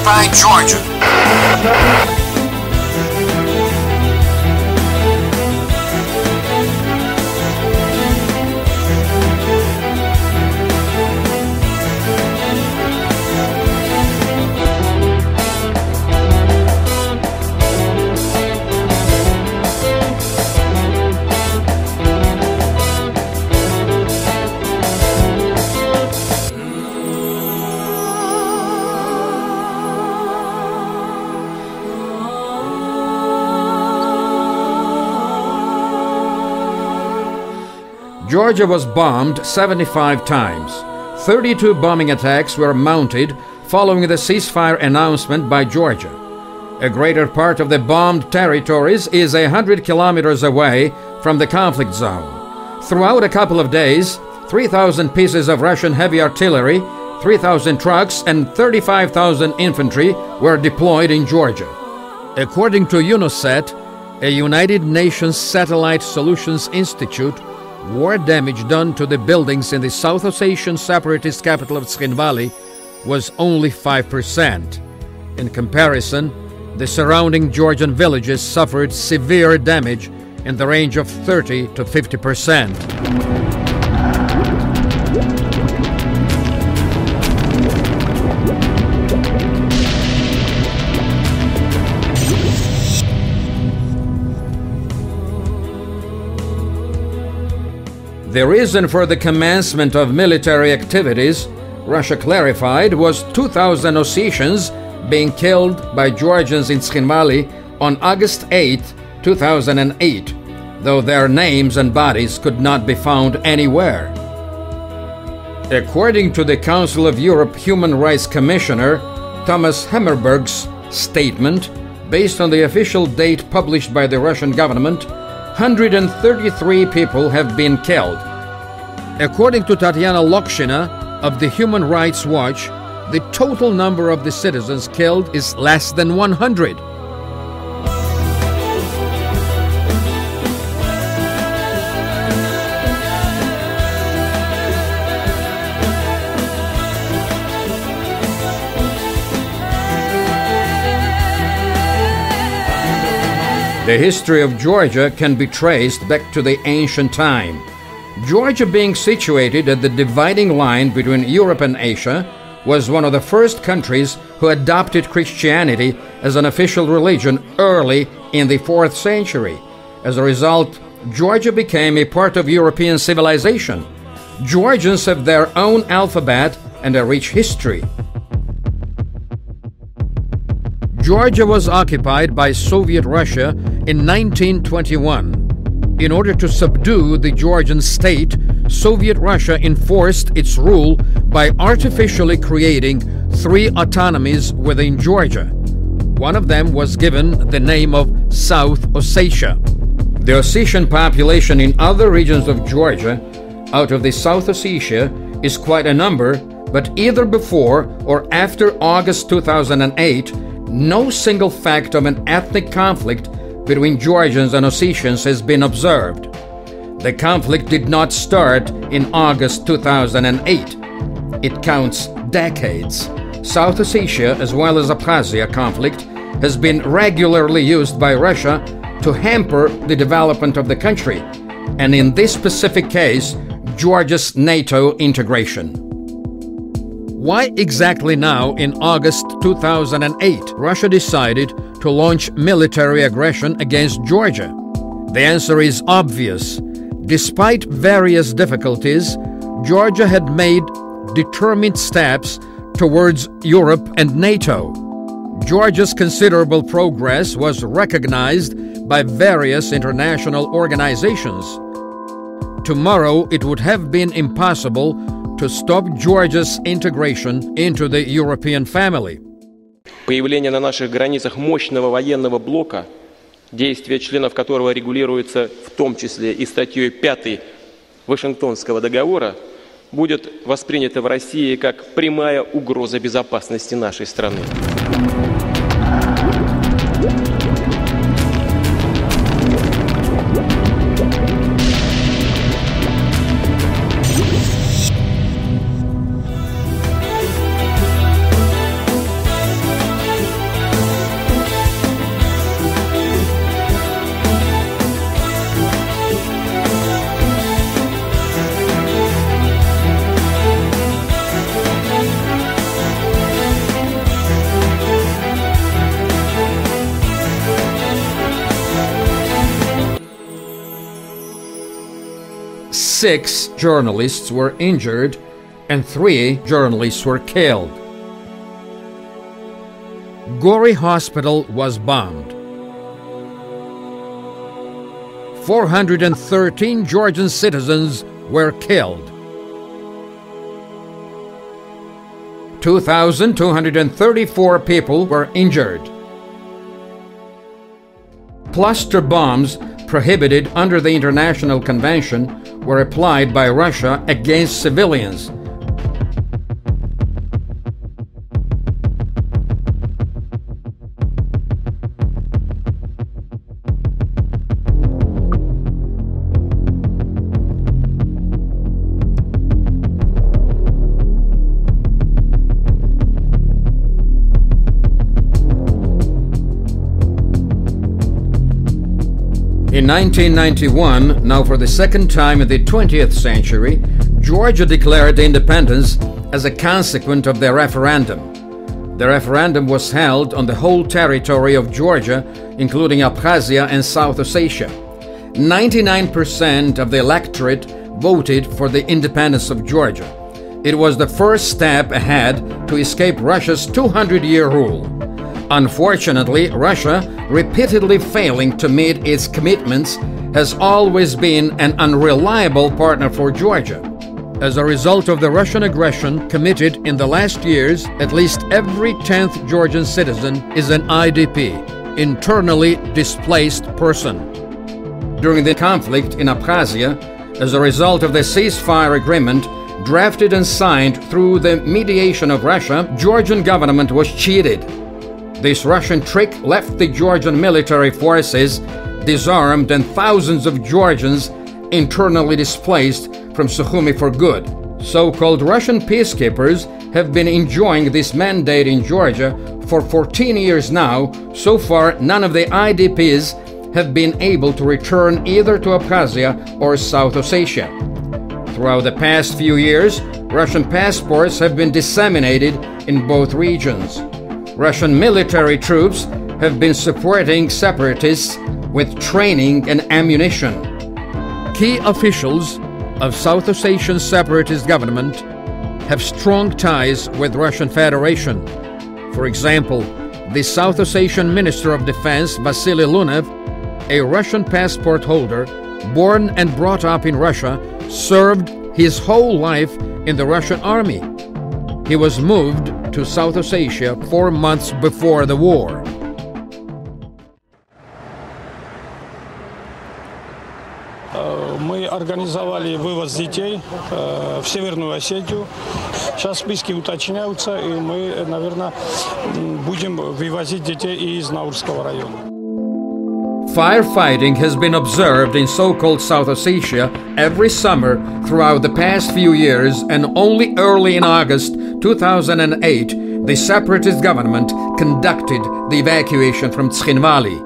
occupy Georgia. Georgia was bombed 75 times. 32 bombing attacks were mounted following the ceasefire announcement by Georgia. A greater part of the bombed territories is 100 kilometers away from the conflict zone. Throughout a couple of days, 3,000 pieces of Russian heavy artillery, 3,000 trucks, and 35,000 infantry were deployed in Georgia. According to UNOSAT, a United Nations Satellite Solutions Institute, war damage done to the buildings in the South Ossetian separatist capital of Tskhinvali was only 5%. In comparison, the surrounding Georgian villages suffered severe damage in the range of 30 to 50%. The reason for the commencement of military activities, Russia clarified, was 2,000 Ossetians being killed by Georgians in Tskhinvali on August 8, 2008, though their names and bodies could not be found anywhere. According to the Council of Europe Human Rights Commissioner Thomas Hammerberg's statement, based on the official date published by the Russian government, 133 people have been killed. According to Tatiana Lokshina of the Human Rights Watch, the total number of the citizens killed is less than 100. The history of Georgia can be traced back to the ancient time. Georgia, being situated at the dividing line between Europe and Asia, was one of the first countries who adopted Christianity as an official religion early in the 4th century. As a result, Georgia became a part of European civilization. Georgians have their own alphabet and a rich history. Georgia was occupied by Soviet Russia in 1921. In order to subdue the Georgian state, Soviet Russia enforced its rule by artificially creating 3 autonomies within Georgia. One of them was given the name of South Ossetia. The Ossetian population in other regions of Georgia, out of the South Ossetia, is quite a number, but either before or after August 2008, no single fact of an ethnic conflict between Georgians and Ossetians has been observed. The conflict did not start in August 2008. It counts decades. South Ossetia, as well as Abkhazia conflict, has been regularly used by Russia to hamper the development of the country, and in this specific case, Georgia's NATO integration. Why exactly now, in August 2008, Russia decided to launch military aggression against Georgia? The answer is obvious. Despite various difficulties, Georgia had made determined steps towards Europe and NATO. Georgia's considerable progress was recognized by various international organizations. Tomorrow, it would have been impossible to stop Georgia's integration into the European family. Появление на наших границах мощного военного блока, действия членов которого регулируется в том числе и статьей 5 Вашингтонского договора, будет воспринято в России как прямая угроза безопасности нашей страны. 6 journalists were injured and 3 journalists were killed. Gori Hospital was bombed. 413 Georgian citizens were killed. 2,234 people were injured. Cluster bombs prohibited under the International Convention were applied by Russia against civilians. In 1991, now for the second time in the 20th century, Georgia declared independence as a consequence of the referendum. The referendum was held on the whole territory of Georgia, including Abkhazia and South Ossetia. 99% of the electorate voted for the independence of Georgia. It was the first step ahead to escape Russia's 200-year rule. Unfortunately, Russia, repeatedly failing to meet its commitments, has always been an unreliable partner for Georgia. As a result of the Russian aggression committed in the last years, at least every 10th Georgian citizen is an IDP, internally displaced person. During the conflict in Abkhazia, as a result of the ceasefire agreement drafted and signed through the mediation of Russia, Georgian government was cheated. This Russian trick left the Georgian military forces disarmed and thousands of Georgians internally displaced from Sukhumi for good. So-called Russian peacekeepers have been enjoying this mandate in Georgia for 14 years now. So far, none of the IDPs have been able to return either to Abkhazia or South Ossetia. Throughout the past few years, Russian passports have been disseminated in both regions. Russian military troops have been supporting separatists with training and ammunition. Key officials of South Ossetian separatist government have strong ties with Russian Federation. For example, the South Ossetian Minister of Defense, Vasily Lunev, a Russian passport holder, born and brought up in Russia, served his whole life in the Russian army. He was moved to South Ossetia 4 months before the war. Мы организовали вывоз детей в Северную Осетию. Сейчас списки уточняются, и мы, наверное, будем вывозить детей и из Наурского района. Firefighting has been observed in so-called South Ossetia every summer throughout the past few years, and only early in August 2008, the separatist government conducted the evacuation from Tskhinvali.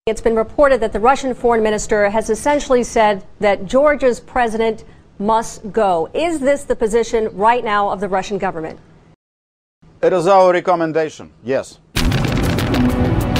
It's been reported that the Russian foreign minister has essentially said that Georgia's president must go. Is this the position right now of the Russian government? It is our recommendation, yes.